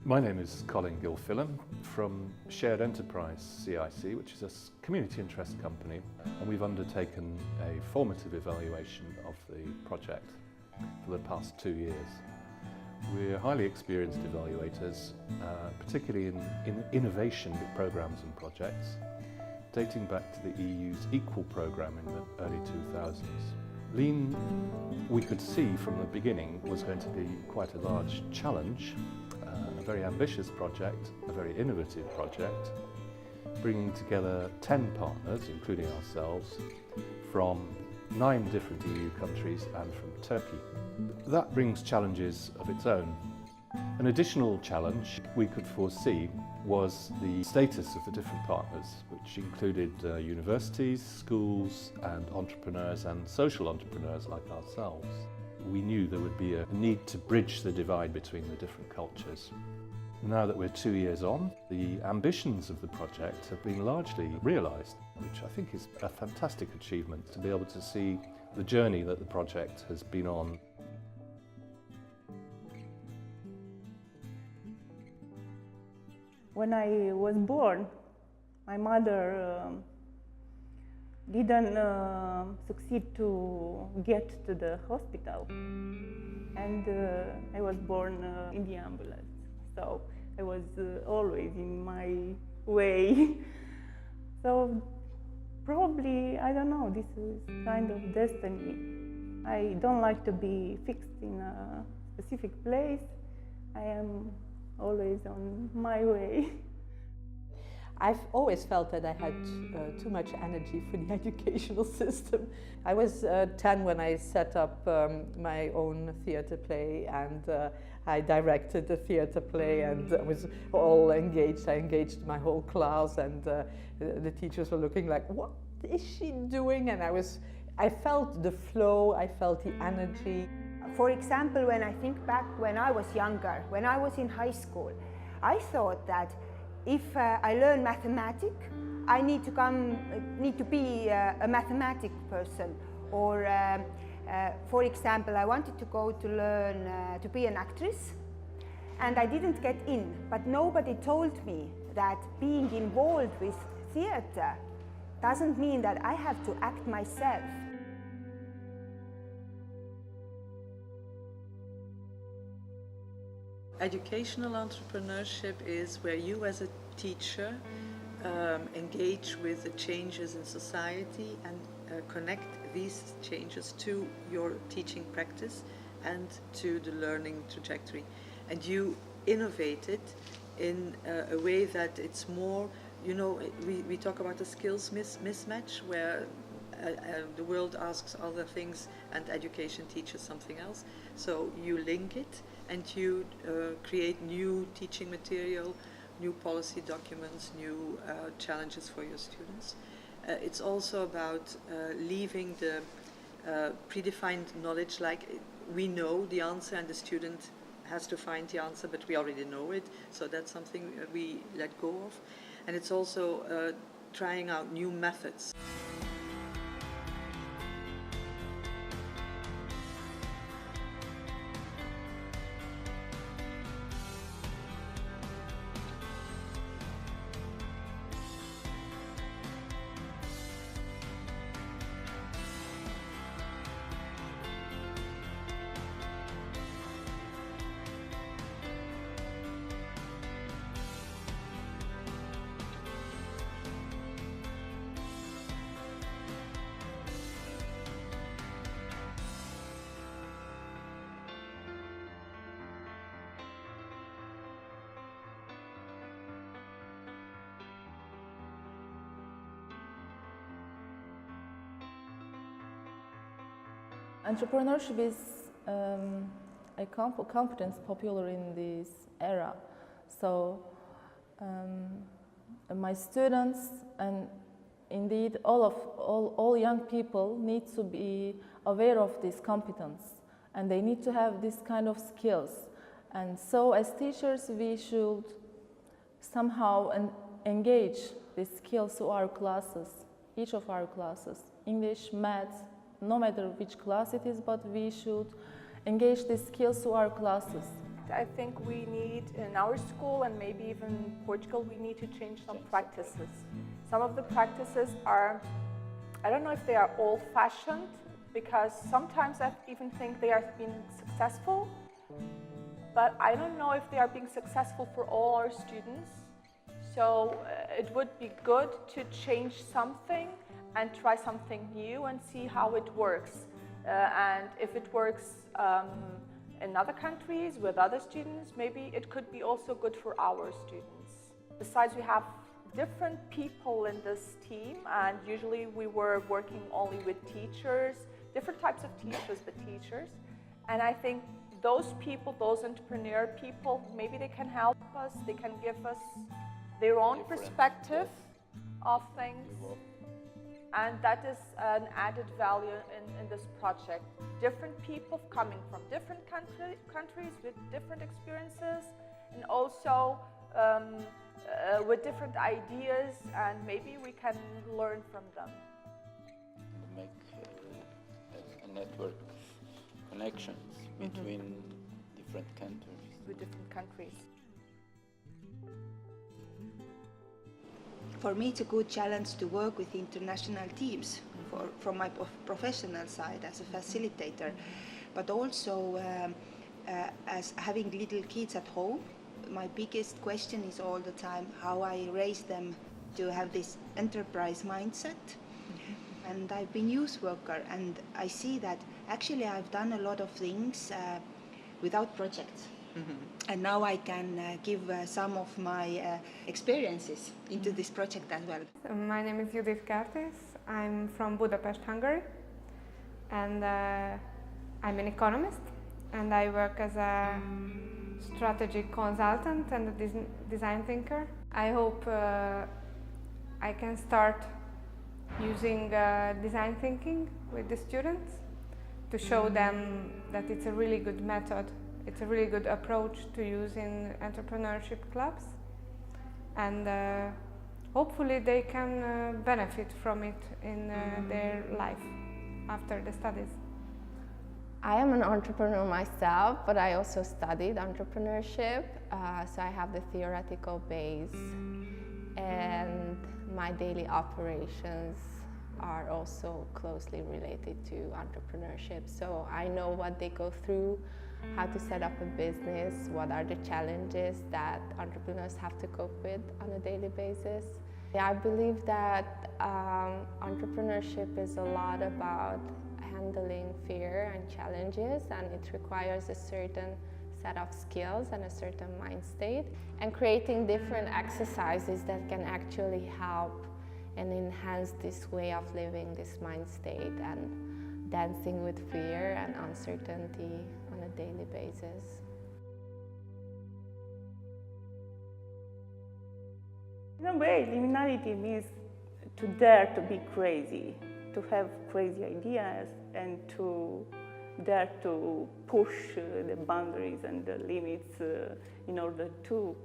My name is Colin Gilfillan from Shared Enterprise CIC, which is a community interest company, and we've undertaken a formative evaluation of the project for the past 2 years. We're highly experienced evaluators, particularly in innovation programs and projects, dating back to the EU's Equal programme in the early 2000s. LEEN, we could see from the beginning, was going to be quite a large challenge, a very ambitious project, a very innovative project, bringing together 10 partners, including ourselves, from 9 different EU countries and from Turkey. That brings challenges of its own. An additional challenge we could foresee was the status of the different partners, which included universities, schools and entrepreneurs and social entrepreneurs like ourselves. We knew there would be a need to bridge the divide between the different cultures. Now that we're 2 years on, the ambitions of the project have been largely realised, which I think is a fantastic achievement to be able to see the journey that the project has been on. When I was born, my mother didn't succeed to get to the hospital, and I was born in the ambulance. So I was always in my way. So probably, I don't know, this is kind of destiny. I don't like to be fixed in a specific place. I am always on my way. I've always felt that I had too much energy for the educational system. I was 10 when I set up my own theatre play, and I directed the theatre play, and I was all engaged. I engaged my whole class, and the teachers were looking like, what is she doing? And I felt the flow, I felt the energy. For example, when I think back when I was younger, when I was in high school, I thought that if I learn mathematics, I need to be a mathematic person. Or, for example, I wanted to go to learn to be an actress, and I didn't get in. But nobody told me that being involved with theatre doesn't mean that I have to act myself. Educational entrepreneurship is where you as a teacher engage with the changes in society and connect these changes to your teaching practice and to the learning trajectory. And you innovate it in a way that it's more, you know, we talk about the skills mismatch, where the world asks other things and education teaches something else. So you link it and you create new teaching material, new policy documents, new challenges for your students. It's also about leaving the predefined knowledge, like we know the answer and the student has to find the answer, but we already know it, so that's something we let go of. And it's also trying out new methods. Entrepreneurship is a competence popular in this era. So my students and indeed all young people need to be aware of this competence, and they need to have this kind of skills. And so as teachers we should somehow engage these skills to our classes, each of our classes, English, math, no matter which class it is, but we should engage these skills to our classes. I think we need, in our school and maybe even Portugal, we need to change some practices. Some of the practices are, I don't know if they are old-fashioned, because sometimes I even think they are being successful, but I don't know if they are being successful for all our students. So it would be good to change something and try something new and see how it works. And if it works in other countries with other students, maybe it could be also good for our students. Besides, we have different people in this team, and usually we were working only with teachers, different types of teachers, but teachers. And I think those people, those entrepreneur people, maybe they can help us, they can give us their own perspective of things. And that is an added value in this project. Different people coming from different countries with different experiences, and also with different ideas, and maybe we can learn from them. Make a network connections between different countries. With different countries. For me, it's a good challenge to work with international teams from my professional side as a facilitator, but also as having little kids at home. My biggest question is all the time how I raise them to have this enterprise mindset. And I've been youth worker, and I see that actually I've done a lot of things without projects. And now I can give some of my experiences into this project as well. My name is Judith Kertész. I'm from Budapest, Hungary, and I'm an economist, and I work as a strategic consultant and a design thinker. I hope I can start using design thinking with the students to show them that it's a really good method. It's a really good approach to use in entrepreneurship clubs, and hopefully they can benefit from it in their life after the studies. I am an entrepreneur myself, but I also studied entrepreneurship, so I have the theoretical base, and my daily operations are also closely related to entrepreneurship. So I know what they go through, how to set up a business, what are the challenges that entrepreneurs have to cope with on a daily basis. I believe that entrepreneurship is a lot about handling fear and challenges, and it requires a certain set of skills and a certain mind state, and creating different exercises that can actually help and enhance this way of living, this mind state, and dancing with fear and uncertainty on a daily basis. In a way, liminality means to dare to be crazy, to have crazy ideas, and to dare to push the boundaries and the limits in order to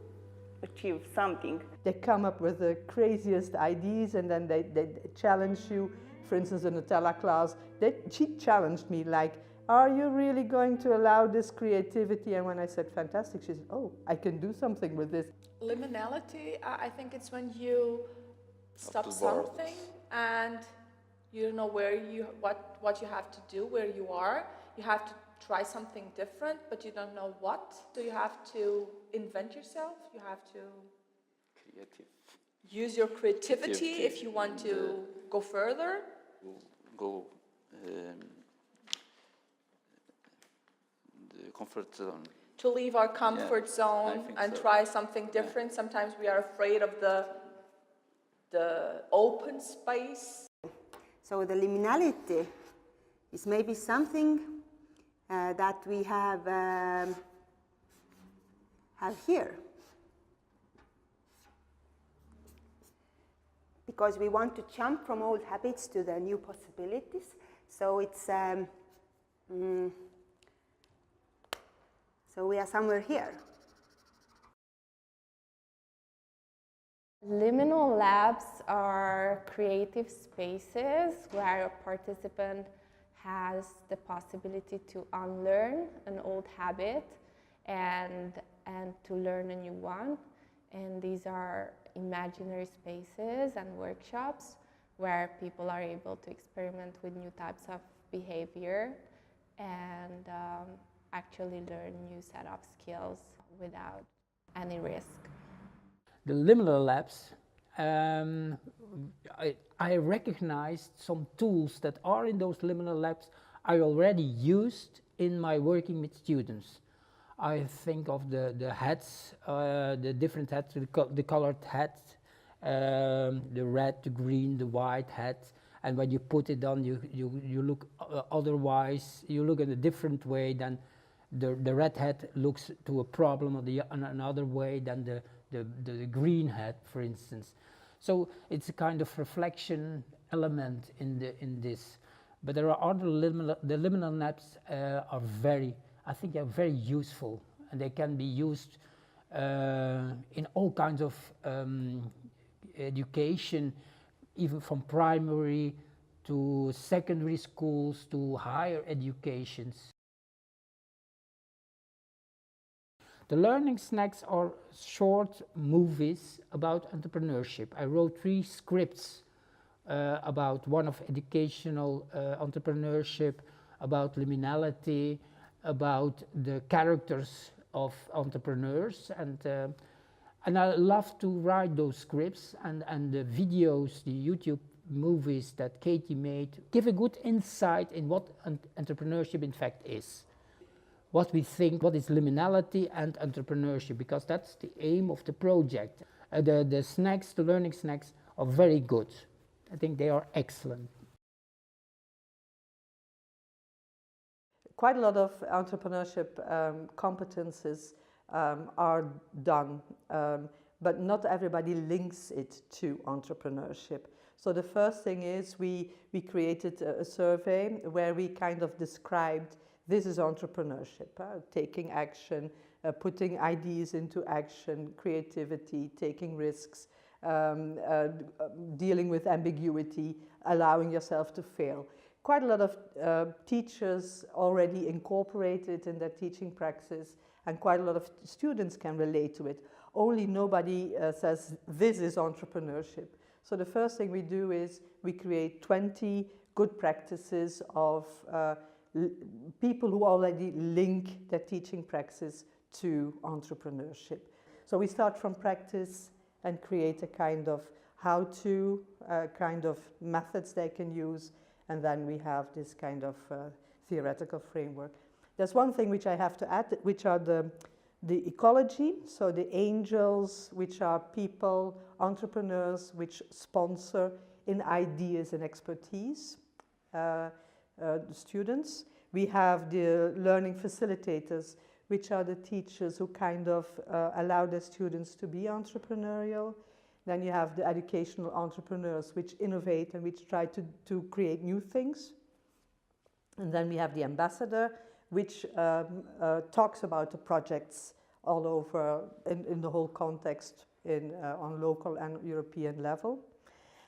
achieve something. They come up with the craziest ideas, and then they challenge you. For instance, in the Nutella class, she challenged me like, are you really going to allow this creativity? And when I said fantastic, she said, oh, I can do something with this. Liminality, I think it's when you stop something and you don't know where what you have to do, where you are. You have to try something different, but you don't know what. So you have to invent yourself. You have to use your creativity if you want to go further. Go the comfort zone. To leave our comfort zone and try something different. Yeah. Sometimes we are afraid of the open space. So the liminality is maybe something that we have here. Because we want to jump from old habits to the new possibilities. So it's so we are somewhere here. Liminal labs are creative spaces where a participant has the possibility to unlearn an old habit and to learn a new one. And these are imaginary spaces and workshops where people are able to experiment with new types of behavior and actually learn new set of skills without any risk. The Liminal Labs, I recognized some tools that are in those Liminal Labs I already used in my working with students. I think of the hats, the different hats, the colored hats, the red, the green, the white hats, and when you put it on, you look otherwise, you look in a different way than the red hat looks to a problem, or another way than the green hat, for instance. So it's a kind of reflection element in this. But there are other the liminal labs are very useful, and they can be used in all kinds of education, even from primary to secondary schools to higher educations. The learning snacks are short movies about entrepreneurship. I wrote 3 scripts about one of educational entrepreneurship, about liminality, about the characters of entrepreneurs, and I love to write those scripts, and the videos, the YouTube movies that Katie made give a good insight in what entrepreneurship in fact is. What we think, what is liminality and entrepreneurship, because that's the aim of the project. The snacks, the learning snacks, are very good. I think they are excellent. Quite a lot of entrepreneurship competences are done, but not everybody links it to entrepreneurship. So the first thing is we created a survey where we kind of described this is entrepreneurship, taking action, putting ideas into action, creativity, taking risks, dealing with ambiguity, allowing yourself to fail. Quite a lot of teachers already incorporate it in their teaching practice, and quite a lot of students can relate to it. Only nobody says this is entrepreneurship. So the first thing we do is we create 20 good practices of people who already link their teaching praxis to entrepreneurship. So we start from practice and create a kind of how-to, kind of methods they can use, and then we have this kind of theoretical framework. There's one thing which I have to add, which are the ecology, so the angels, which are people, entrepreneurs, which sponsor in ideas and expertise. The students. We have the learning facilitators, which are the teachers who kind of allow their students to be entrepreneurial. Then you have the educational entrepreneurs, which innovate and which try to create new things. And then we have the ambassador, which talks about the projects all over in the whole context on local and European level.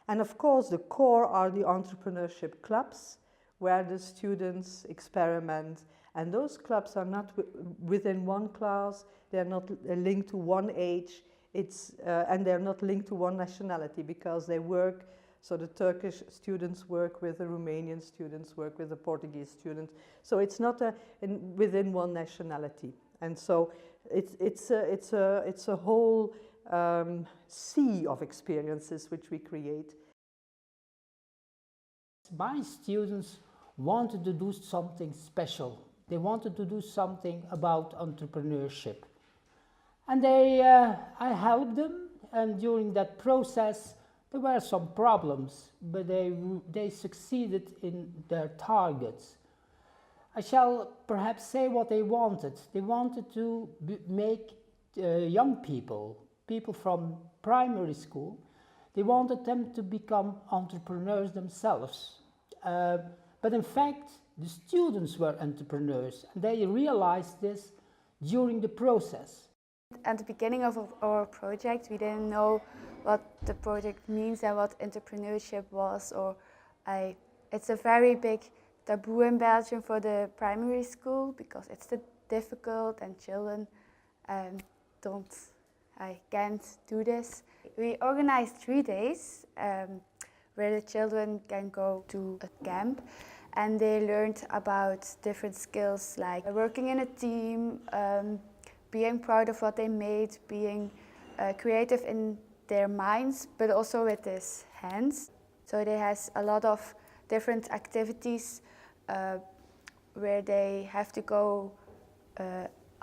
And of course, the core are the entrepreneurship clubs, where the students experiment, and those clubs are not within one class, they're not linked to one age, and they're not linked to one nationality, because they work, so the Turkish students work with the Romanian students, work with the Portuguese students, so it's not within one nationality. And so it's a whole sea of experiences which we create. My students wanted to do something special. They wanted to do something about entrepreneurship. And I helped them, and during that process there were some problems, but they succeeded in their targets. I shall perhaps say what they wanted. They wanted to make young people from primary school, they wanted them to become entrepreneurs themselves. But in fact, the students were entrepreneurs, and they realized this during the process. At the beginning of our project, we didn't know what the project means and what entrepreneurship was, it's a very big taboo in Belgium for the primary school because it's difficult and children can't do this. We organized 3 days where the children can go to a camp and they learned about different skills like working in a team, being proud of what they made, being creative in their minds but also with their hands. So they has a lot of different activities where they have to go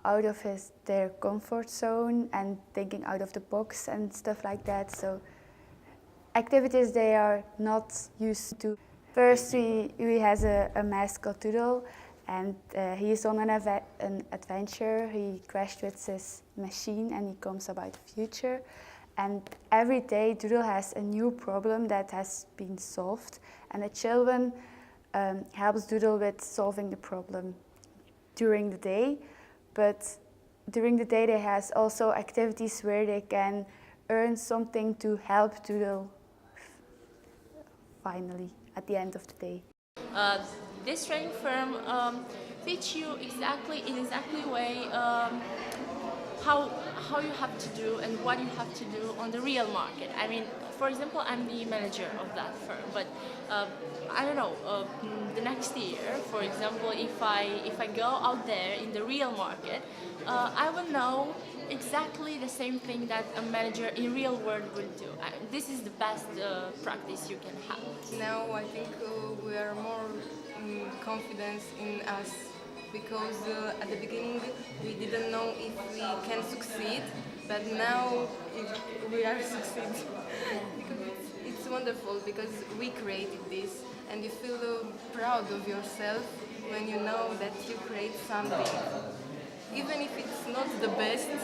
out of their comfort zone and thinking out of the box and stuff like that. So activities they are not used to. First we has a mascot Doodle and he is on an adventure. He crashed with his machine and he comes about the future. And every day Doodle has a new problem that has been solved and the children helps Doodle with solving the problem during the day. But during the day they has also activities where they can earn something to help Doodle finally at the end of the day. This training firm teach you in exactly way how you have to do and what you have to do on the real market. I mean, for example, I'm the manager of that firm, but I don't know, the next year, for example, if I go out there in the real market, I will know exactly the same thing that a manager in real world will do. This is the best practice you can have. Now I think we are more confident in us because at the beginning we didn't know if we can succeed, but now we are succeeding. It's wonderful because we created this and you feel proud of yourself when you know that you create something. Even if it's not the best, you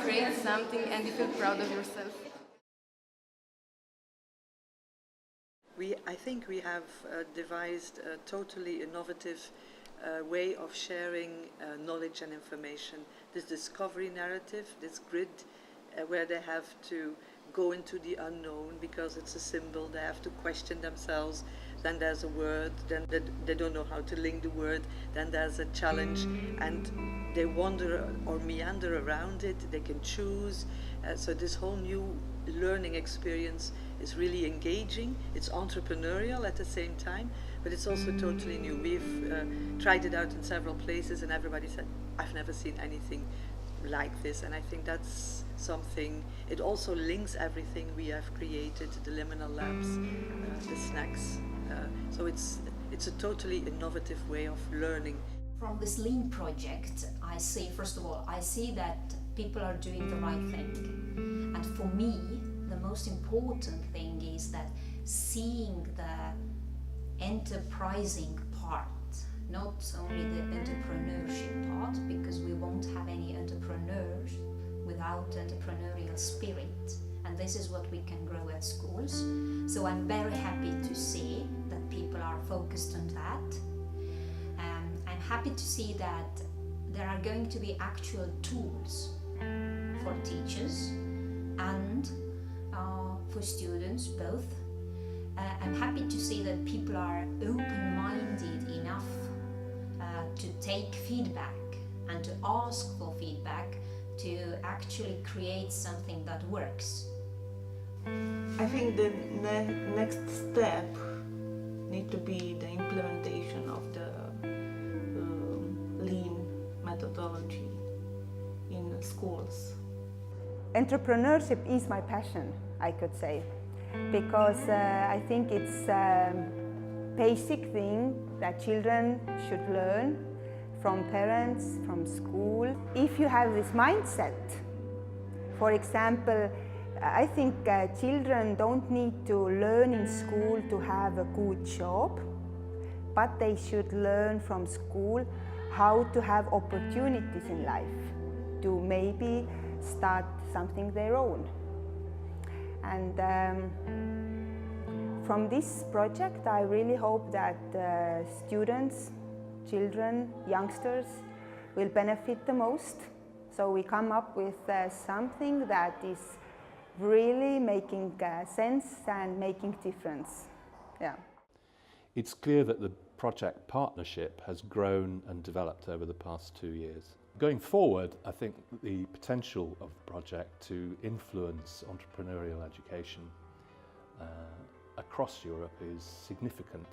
create something and you feel proud of yourself. I think we have devised a totally innovative way of sharing knowledge and information. This discovery narrative, this grid where they have to go into the unknown because it's a symbol, they have to question themselves, then there's a word, then they don't know how to link the word, then there's a challenge and they wander or meander around it, they can choose. So this whole new learning experience is really engaging, it's entrepreneurial at the same time, but it's also totally new. We've tried it out in several places and everybody said, I've never seen anything like this, and I think that's something. It also links everything we have created, the liminal labs, the snacks, so it's a totally innovative way of learning. From this LEEN project, I see, first of all, I see that people are doing the right thing, and for me the most important thing is that seeing the enterprising part, not only the entrepreneurship part, because we won't have any entrepreneurs without entrepreneurial spirit, and this is what we can grow at schools. So I'm very happy to see that people are focused on that. I'm happy to see that there are going to be actual tools for teachers and for students, both. I'm happy to see that people are open-minded enough to take feedback and to ask for feedback to actually create something that works. I think the next step needs to be the implementation of the LEEN methodology in schools. Entrepreneurship is my passion, I could say, because I think it's a basic thing that children should learn from parents, from school. If you have this mindset, for example, I think children don't need to learn in school to have a good job, but they should learn from school how to have opportunities in life, to maybe start something their own. And from this project I really hope that students, children, youngsters will benefit the most. So we come up with something that is really making sense and making difference. Yeah. It's clear that the project partnership has grown and developed over the past 2 years. Going forward, I think the potential of the project to influence entrepreneurial education across Europe is significant.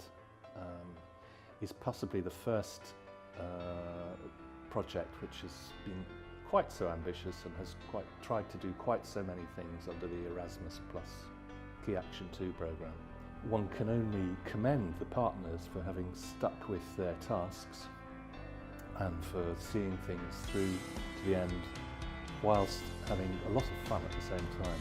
It's possibly the first project which has been quite so ambitious and has tried to do quite so many things under the Erasmus Plus Key Action 2 programme. One can only commend the partners for having stuck with their tasks and for seeing things through to the end whilst having a lot of fun at the same time.